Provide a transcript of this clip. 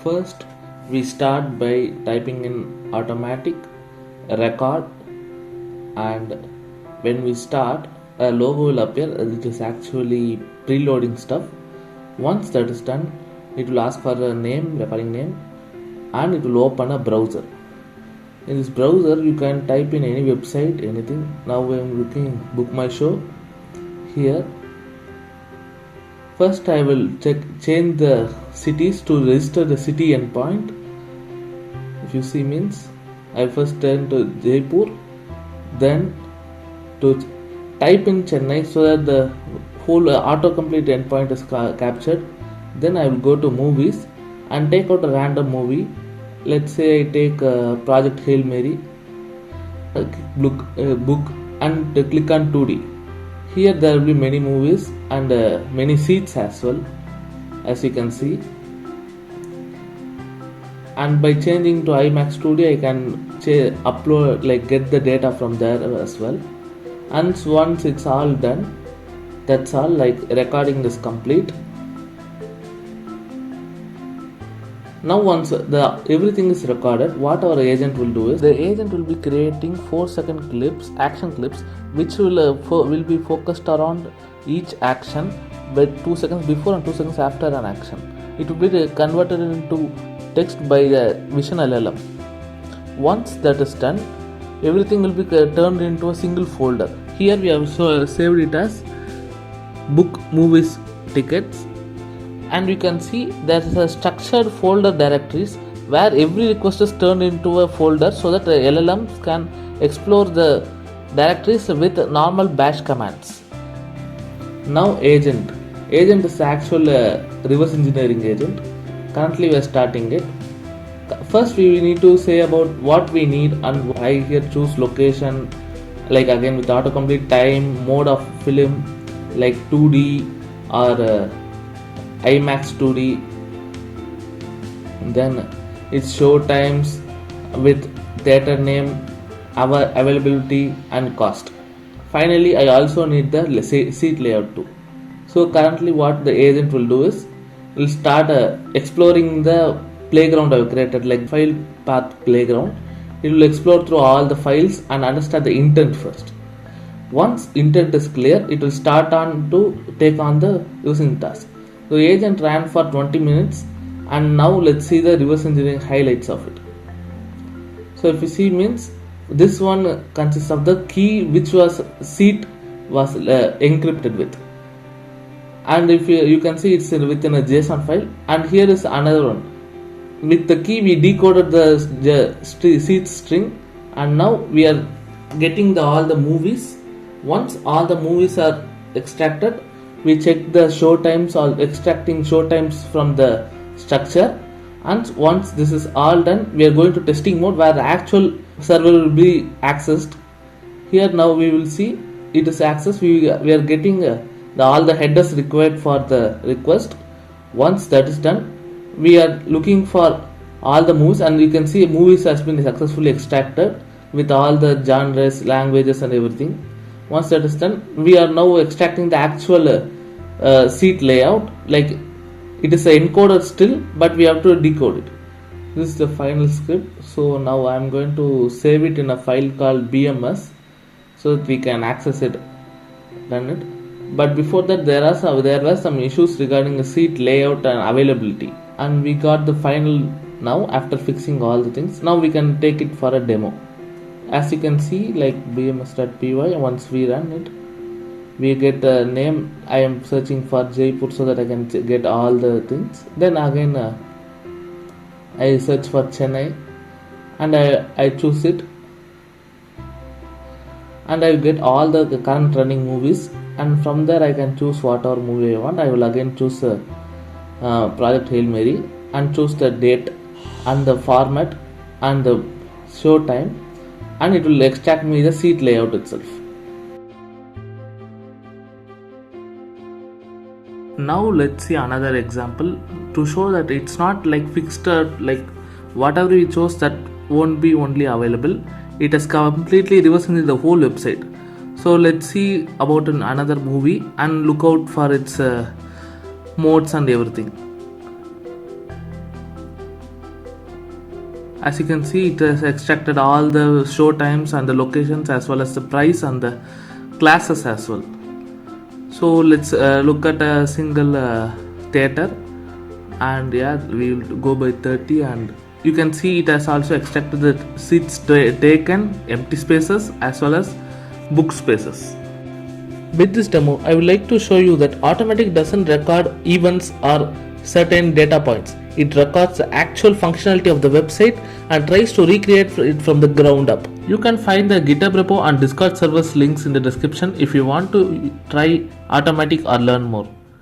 First, we start by typing in automatic record, and when we start, a logo will appear. It is actually preloading stuff. Once that is done, it will ask for a name, recording name, and it will open a browser. In this browser, you can type in any website, anything. Now I am looking Book My Show. Here, first I will change the cities to register the city endpoint. If you see means, I first turn to Jaipur, then to type in Chennai so that the whole autocomplete endpoint is captured. Then I will go to movies and take out a random movie. Let's say I take Project Hail Mary, book, and click on 2D. Here there will be many movies and many seats as well, as you can see. And by changing to IMAX 2D, I can upload, get the data from there as well. And once it's all done, that's all. Recording is complete. Now once everything is recorded, what our agent will do is, the agent will be creating 4-second clips, action clips, which will be focused around each action with 2 seconds before and 2 seconds after an action. It will be converted into text by the Vision LLM. Once that is done, everything will be turned into a single folder. Here we have saved it as book movies tickets, and you can see there is a structured folder directories where every request is turned into a folder so that the LLMs can explore the directories with normal bash commands. Now agent is actual reverse engineering agent. Currently we are starting it. First we need to say about what we need, and I here choose location, again with autocomplete, time, mode of film, 2D or IMAX 2D. Then it's show times with theater name, our availability and cost. Finally, I also need the seat layout too. So currently what the agent will do is, will start exploring the playground I have created, file path playground. It will explore through all the files and understand the intent first. Once intent is clear, it will start on to take on the using task. So agent ran for 20 minutes, and now let's see the reverse engineering highlights of it. So if you see means, this one consists of the key which seat was encrypted with, and if you can see it's within a JSON file. And here is another one. With the key we decoded the seat string, and now we are getting all the movies. Once all the movies are extracted, we check the show times or extracting show times from the structure. And once this is all done, we are going to testing mode where the actual server will be accessed. Here now we will see it is accessed. We are getting all the headers required for the request. Once that is done, we are looking for all the movies, and you can see movies has been successfully extracted with all the genres, languages and everything. Once that is done, we are now extracting the actual seat layout. It is encoded still, but we have to decode it. This is the final script. So now I am going to save it in a file called BMS so that we can access it, run it. But before that, there were some issues regarding the seat layout and availability, and we got the final now after fixing all the things. Now we can take it for a demo. As you can see, bms.py, once we run it, we get a name. I am searching for Jaipur so that I can get all the things. Then again I search for Chennai, and I choose it, and I get all the current running movies, and from there I can choose whatever movie I want. I will again choose Project Hail Mary and choose the date and the format and the show time, and it will extract me the seat layout itself. Now let's see another example to show that it's not fixed, whatever we chose that won't be only available. It has completely reversed the whole website. So let's see about another movie and look out for its modes and everything. As you can see, it has extracted all the show times and the locations as well as the price and the classes as well. So let's look at a single theater, and yeah, we will go by 30, and you can see it has also extracted the seats taken, empty spaces as well as book spaces. With this demo, I would like to show you that AutomatiQ doesn't record events or certain data points. It records the actual functionality of the website and tries to recreate it from the ground up. You can find the GitHub repo and Discord servers links in the description if you want to try AutomatiQ or learn more.